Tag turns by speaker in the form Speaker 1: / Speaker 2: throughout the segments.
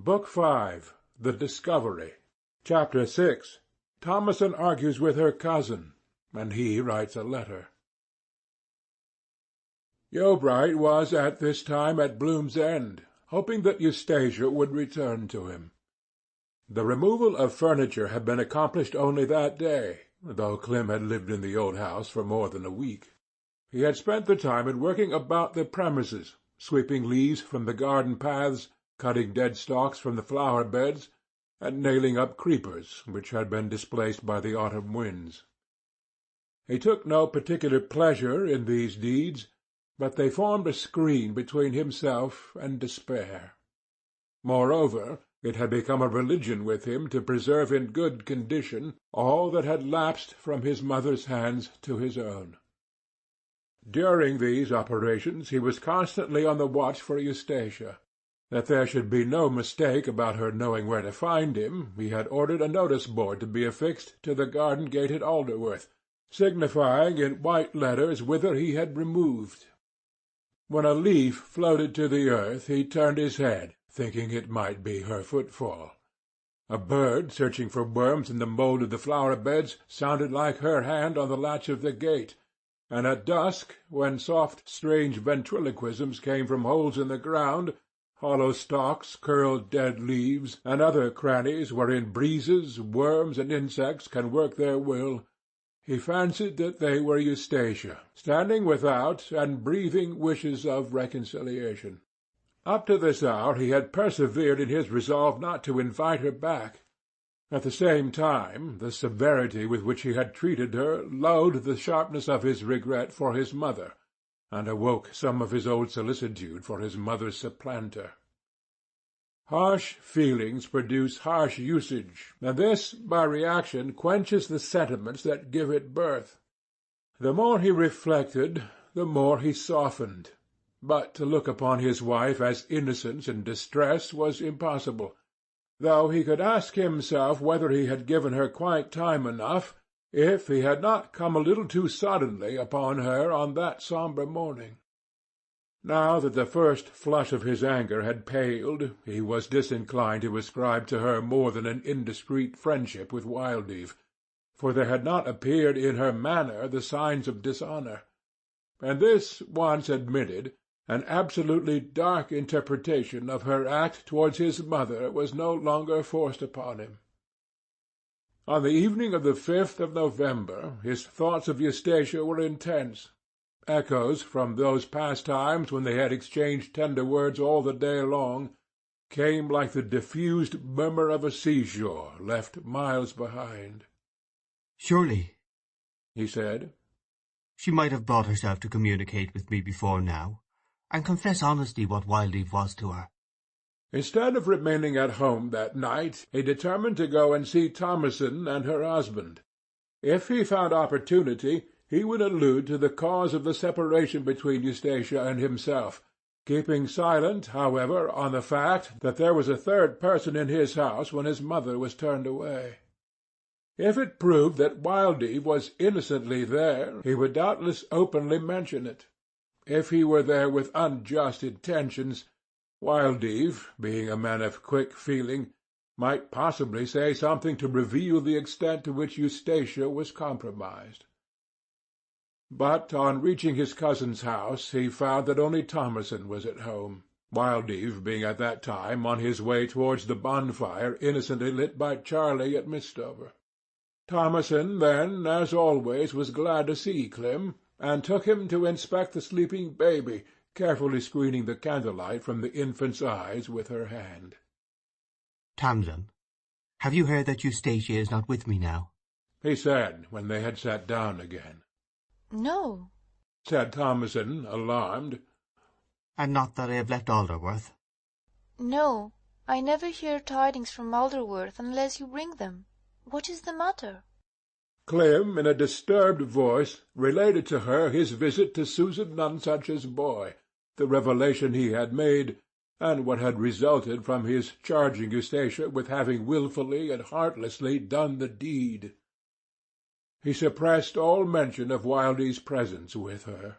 Speaker 1: Book 5. The Discovery. Chapter 6. Thomason argues with her cousin, and he writes a letter. Yeobright was at this time at Bloom's End, hoping that Eustacia would return to him. The removal of furniture had been accomplished only that day, though Clem had lived in the old house for more than a week. He had spent the time in working about the premises, sweeping leaves from the garden paths, cutting dead stalks from the flower-beds, and nailing up creepers which had been displaced by the autumn winds. He took no particular pleasure in these deeds, but they formed a screen between himself and despair. Moreover, it had become a religion with him to preserve in good condition all that had lapsed from his mother's hands to his own. During these operations he was constantly on the watch for Eustacia. That there should be no mistake about her knowing where to find him, he had ordered a notice-board to be affixed to the garden gate at Alderworth, signifying in white letters whither he had removed. When a leaf floated to the earth he turned his head, thinking it might be her footfall. A bird, searching for worms in the mould of the flower-beds, sounded like her hand on the latch of the gate, and at dusk, when soft strange ventriloquisms came from holes in the ground, hollow stalks, curled dead leaves, and other crannies wherein breezes, worms, and insects can work their will, he fancied that they were Eustacia, standing without and breathing wishes of reconciliation. Up to this hour he had persevered in his resolve not to invite her back. At the same time, the severity with which he had treated her lowered the sharpness of his regret for his mother, and awoke some of his old solicitude for his mother's supplanter. Harsh feelings produce harsh usage, and this, by reaction, quenches the sentiments that give it birth. The more he reflected, the more he softened, but to look upon his wife as innocence in distress was impossible, though he could ask himself whether he had given her quite time enough, if he had not come a little too suddenly upon her on that sombre morning. Now that the first flush of his anger had paled, he was disinclined to ascribe to her more than an indiscreet friendship with Wildeve, for there had not appeared in her manner the signs of dishonour, and this once admitted, an absolutely dark interpretation of her act towards his mother was no longer forced upon him. On the evening of the 5th of November his thoughts of Eustacia were intense. Echoes from those past times when they had exchanged tender words all the day long came like the diffused murmur of a seashore left miles behind.
Speaker 2: "Surely,"
Speaker 1: he said,
Speaker 2: "she might have brought herself to communicate with me before now, and confess honestly what Wildeve was to her."
Speaker 1: Instead of remaining at home that night, he determined to go and see Thomason and her husband. If he found opportunity, he would allude to the cause of the separation between Eustacia and himself, keeping silent, however, on the fact that there was a third person in his house when his mother was turned away. If it proved that Wildeve was innocently there, he would doubtless openly mention it. If he were there with unjust intentions, Wildeve, being a man of quick feeling, might possibly say something to reveal the extent to which Eustacia was compromised. But on reaching his cousin's house he found that only Thomason was at home, Wildeve being at that time on his way towards the bonfire innocently lit by Charley at Mistover. Thomason then, as always, was glad to see Clem, and took him to inspect the sleeping baby, carefully screening the candlelight from the infant's eyes with her hand.
Speaker 2: "Tamsin, have you heard that Eustacia is not with me now?"
Speaker 1: he said, when they had sat down again.
Speaker 3: "No,"
Speaker 1: said Thomason, alarmed.
Speaker 2: "And not that I have left Alderworth?"
Speaker 3: "No, I never hear tidings from Alderworth unless you bring them. What is the matter?"
Speaker 1: Clem, in a disturbed voice, related to her his visit to Susan Nonsuch's boy, the revelation he had made, and what had resulted from his charging Eustacia with having wilfully and heartlessly done the deed. He suppressed all mention of Wilde's presence with her.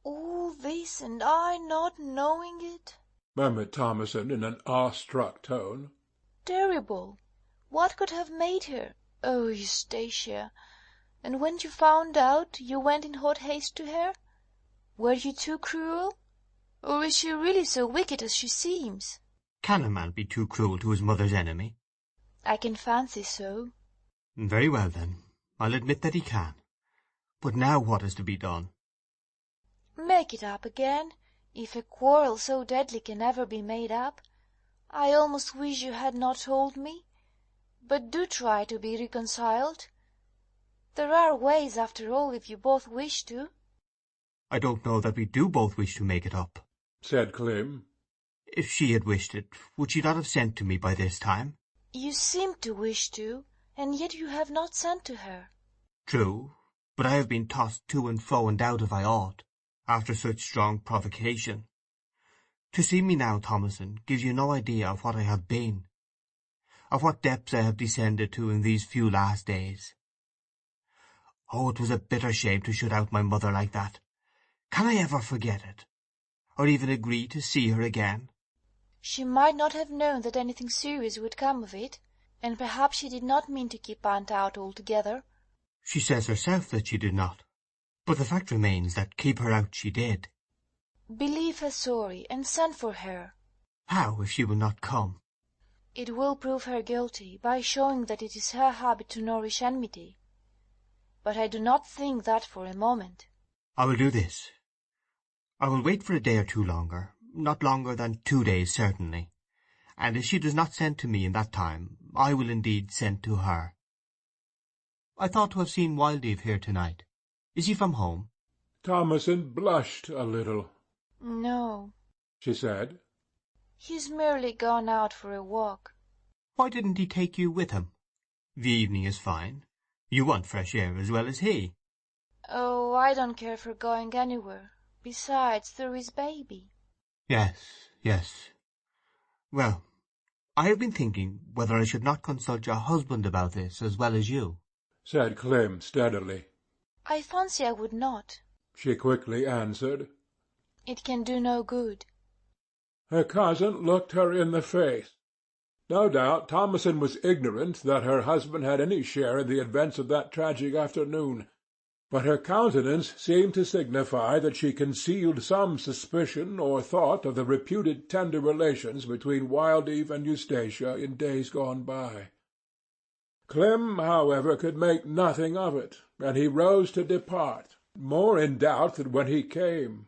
Speaker 3: "All this, and I not knowing it?"
Speaker 1: murmured Thomason in an awe-struck tone.
Speaker 3: Terrible! What could have made her? Oh, Eustacia! And when you found out, you went in hot haste to her? Were you too cruel? Or is she really so wicked as she seems?
Speaker 2: Can a man be too cruel to his mother's enemy?
Speaker 3: I can fancy so.
Speaker 2: Very well, then. I'll admit that he can. But now what is to be done?
Speaker 3: Make it up again, if a quarrel so deadly can ever be made up. I almost wish you had not told me. But do try to be reconciled. There are ways, after all, if you both wish to.
Speaker 2: I don't know that we do both wish to make it up,
Speaker 1: said Clym.
Speaker 2: If she had wished it, would she not have sent to me by this time?
Speaker 3: You seem to wish to, and yet you have not sent to her.
Speaker 2: True, but I have been tossed to and fro in doubt if I ought, after such strong provocation. To see me now, Thomason, gives you no idea of what I have been, of what depths I have descended to in these few last days. Oh, it was a bitter shame to shut out my mother like that. Can I ever forget it, or even agree to see her again?
Speaker 3: She might not have known that anything serious would come of it, and perhaps she did not mean to keep Aunt out altogether.
Speaker 2: She says herself that she did not, but the fact remains that keep her out she did.
Speaker 3: Believe her sorry, and send for her.
Speaker 2: How, if she will not come?
Speaker 3: It will prove her guilty, by showing that it is her habit to nourish enmity. But I do not think that for a moment.
Speaker 2: I will do this. I will wait for a day or two longer, not longer than 2 days certainly, and if she does not send to me in that time, I will indeed send to her. I thought to have seen Wildeve here tonight. Is he from home?
Speaker 1: Thomason blushed a little.
Speaker 3: No,
Speaker 1: she said.
Speaker 3: He's merely gone out for a walk.
Speaker 2: Why didn't he take you with him? The evening is fine. You want fresh air as well as he.
Speaker 3: Oh, I don't care for going anywhere. Besides, there is baby.
Speaker 2: Yes, yes. Well, I have been thinking whether I should not consult your husband about this as well as you,
Speaker 1: said Clym steadily.
Speaker 3: I fancy I would not,
Speaker 1: she quickly answered.
Speaker 3: It can do no good.
Speaker 1: Her cousin looked her in the face. No doubt Thomason was ignorant that her husband had any share in the events of that tragic afternoon, but her countenance seemed to signify that she concealed some suspicion or thought of the reputed tender relations between Wildeve and Eustacia in days gone by. Clym, however, could make nothing of it, and he rose to depart, more in doubt than when he came.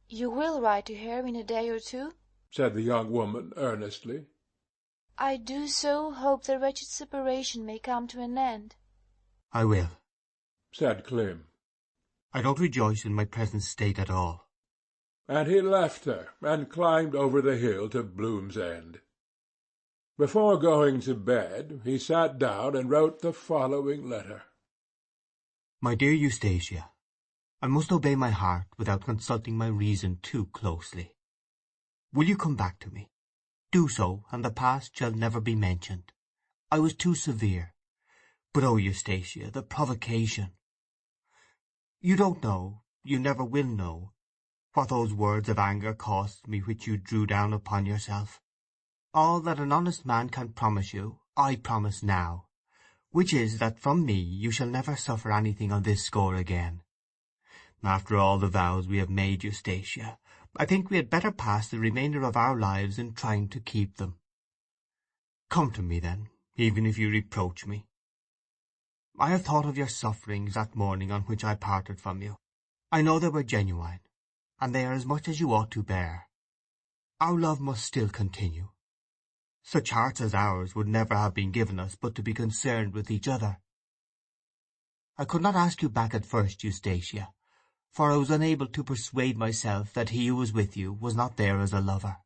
Speaker 3: You will write to her in a day or two?
Speaker 1: Said the young woman earnestly.
Speaker 3: I do so hope the wretched separation may come to an end.
Speaker 2: I will,
Speaker 1: said Clym.
Speaker 2: I don't rejoice in my present state at all.
Speaker 1: And he left her, and climbed over the hill to Bloom's End. Before going to bed, he sat down and wrote the following letter.
Speaker 2: My dear Eustacia, I must obey my heart without consulting my reason too closely. Will you come back to me? Do so, and the past shall never be mentioned. I was too severe. But, oh, Eustacia, the provocation! You don't know, you never will know, what those words of anger cost me which you drew down upon yourself. All that an honest man can promise you, I promise now, which is that from me you shall never suffer anything on this score again. After all the vows we have made, Eustacia, I think we had better pass the remainder of our lives in trying to keep them. Come to me, then, even if you reproach me. I have thought of your sufferings that morning on which I parted from you. I know they were genuine, and they are as much as you ought to bear. Our love must still continue. Such hearts as ours would never have been given us but to be concerned with each other. I could not ask you back at first, Eustacia, for I was unable to persuade myself that he who was with you was not there as a lover.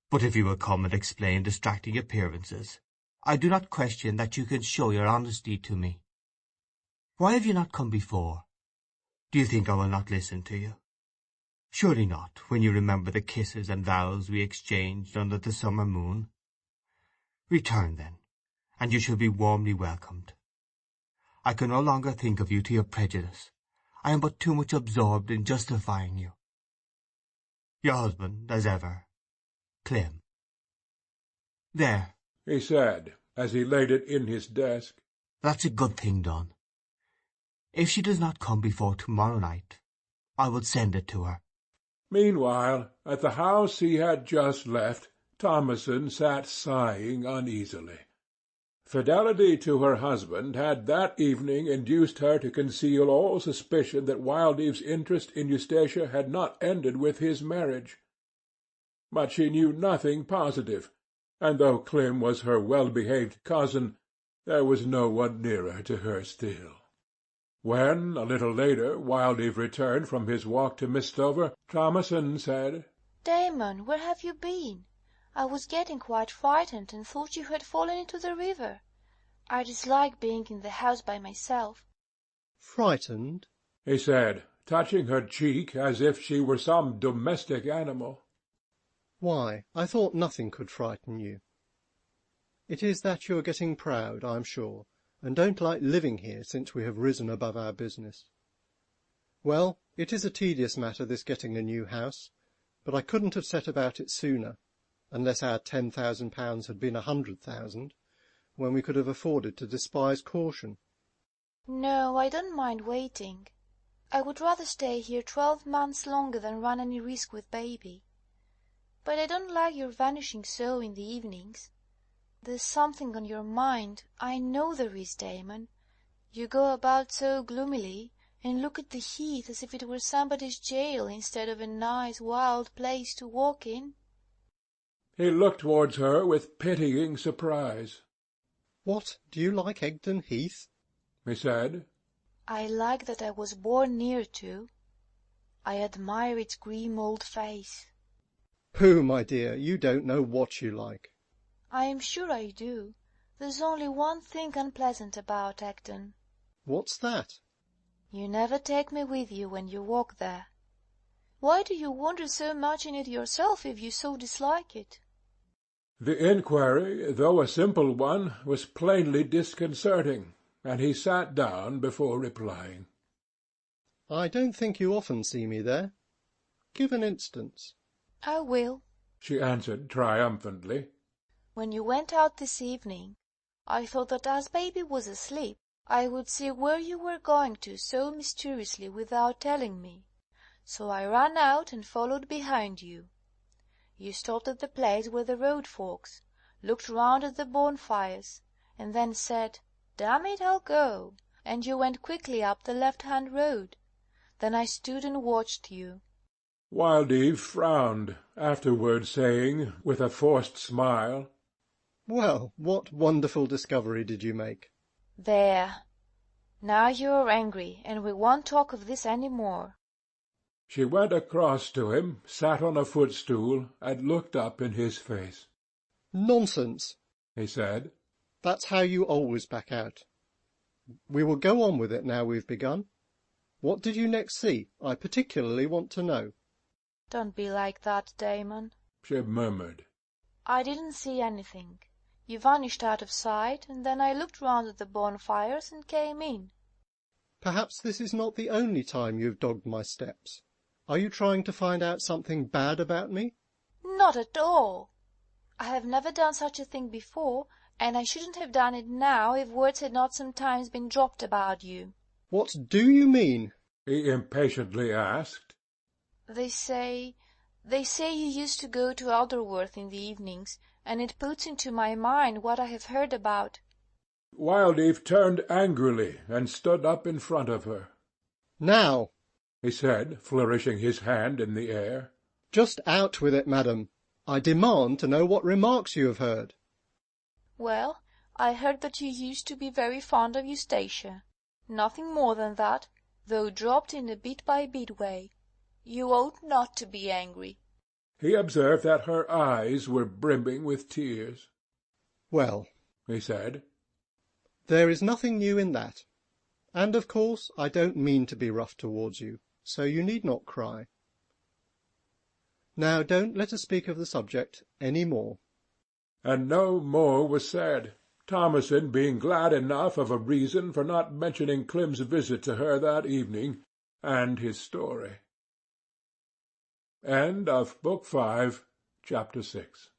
Speaker 2: But if you will come and explain distracting appearances, I do not question that you can show your honesty to me. Why have you not come before? Do you think I will not listen to you? Surely not, when you remember the kisses and vows we exchanged under the summer moon. Return, then, and you shall be warmly welcomed. I can no longer think of you to your prejudice. I am but too much absorbed in justifying you. Your husband, as ever, Clem. There.
Speaker 1: He said, as he laid it in his desk.
Speaker 2: That's a good thing done. If she does not come before tomorrow night, I will send it to her.
Speaker 1: Meanwhile, at the house he had just left, Thomasin sat sighing uneasily. Fidelity to her husband had that evening induced her to conceal all suspicion that Wildeve's interest in Eustacia had not ended with his marriage. But she knew nothing positive, and though Clem was her well-behaved cousin, there was no one nearer to her still. When, a little later, Wildeve returned from his walk to Miss Stover, Thomasin said,
Speaker 3: "Damon, where have you been? I was getting quite frightened, and thought you had fallen into the river. I dislike being in the house by myself."
Speaker 4: "Frightened?"
Speaker 1: he said, touching her cheek as if she were some domestic animal.
Speaker 4: "Why, I thought nothing could frighten you. It is that you are getting proud, I am sure, and don't like living here since we have risen above our business. Well, it is a tedious matter, this getting a new house, but I couldn't have set about it sooner, unless our £10,000 had been 100,000, when we could have afforded to despise caution."
Speaker 3: "No, I don't mind waiting. I would rather stay here 12 months longer than run any risk with baby. But I don't like your vanishing so in the evenings. There's something on your mind, I know there is, Damon. You go about so gloomily, and look at the heath as if it were somebody's jail instead of a nice wild place to walk in."
Speaker 1: He looked towards her with pitying surprise.
Speaker 4: "What, do you like Egdon Heath?"
Speaker 1: he said.
Speaker 3: "I like that I was born near to. I admire its grim old face."
Speaker 4: "Pooh, my dear, you don't know what you like."
Speaker 3: "I am sure I do. There's only one thing unpleasant about Egdon."
Speaker 4: "What's that?"
Speaker 3: "You never take me with you when you walk there. Why do you wander so much in it yourself if you so dislike it?"
Speaker 1: The inquiry, though a simple one, was plainly disconcerting, and he sat down before replying.
Speaker 4: "I don't think you often see me there. Give an instance."
Speaker 3: "I will,"
Speaker 1: she answered triumphantly.
Speaker 3: "When you went out this evening, I thought that as baby was asleep, I would see where you were going to so mysteriously without telling me. So I ran out and followed behind you. You stopped at the place where the road forks, looked round at the bonfires, and then said, 'Damn it, I'll go,' and you went quickly up the left-hand road. Then I stood and watched you."
Speaker 1: Wildeve frowned, afterwards saying, with a forced smile,
Speaker 4: "Well, what wonderful discovery did you make?"
Speaker 3: "There! Now you are angry, and we won't talk of this any more."
Speaker 1: She went across to him, sat on a footstool, and looked up in his face.
Speaker 4: "Nonsense!"
Speaker 1: he said.
Speaker 4: "That's how you always back out. We will go on with it now we've begun. What did you next see? I particularly want to know."
Speaker 3: "Don't be like that, Damon,"
Speaker 1: she murmured.
Speaker 3: "I didn't see anything. You vanished out of sight, and then I looked round at the bonfires and came in."
Speaker 4: "Perhaps this is not the only time you've dogged my steps. Are you trying to find out something bad about me?"
Speaker 3: "Not at all. I have never done such a thing before, and I shouldn't have done it now if words had not sometimes been dropped about you."
Speaker 4: "What do you mean?"
Speaker 1: he impatiently asked.
Speaker 3: They say you used to go to Alderworth in the evenings, and it puts into my mind what I have heard about—"
Speaker 1: Wildeve turned angrily and stood up in front of her.
Speaker 4: "Now,"
Speaker 1: he said, flourishing his hand in the air.
Speaker 4: "just out with it, madam. I demand to know what remarks you have heard."
Speaker 3: "Well, I heard that you used to be very fond of Eustacia. Nothing more than that, though dropped in a bit-by-bit way. You ought not to be angry."
Speaker 1: He observed that her eyes were brimming with tears.
Speaker 4: "Well,"
Speaker 1: he said,
Speaker 4: "there is nothing new in that. And, of course, I don't mean to be rough towards you, so you need not cry. Now don't let us speak of the subject any more."
Speaker 1: and no more was said, Thomasin being glad enough of a reason for not mentioning Clem's visit to her that evening, and his story. End of Book 5, Chapter 6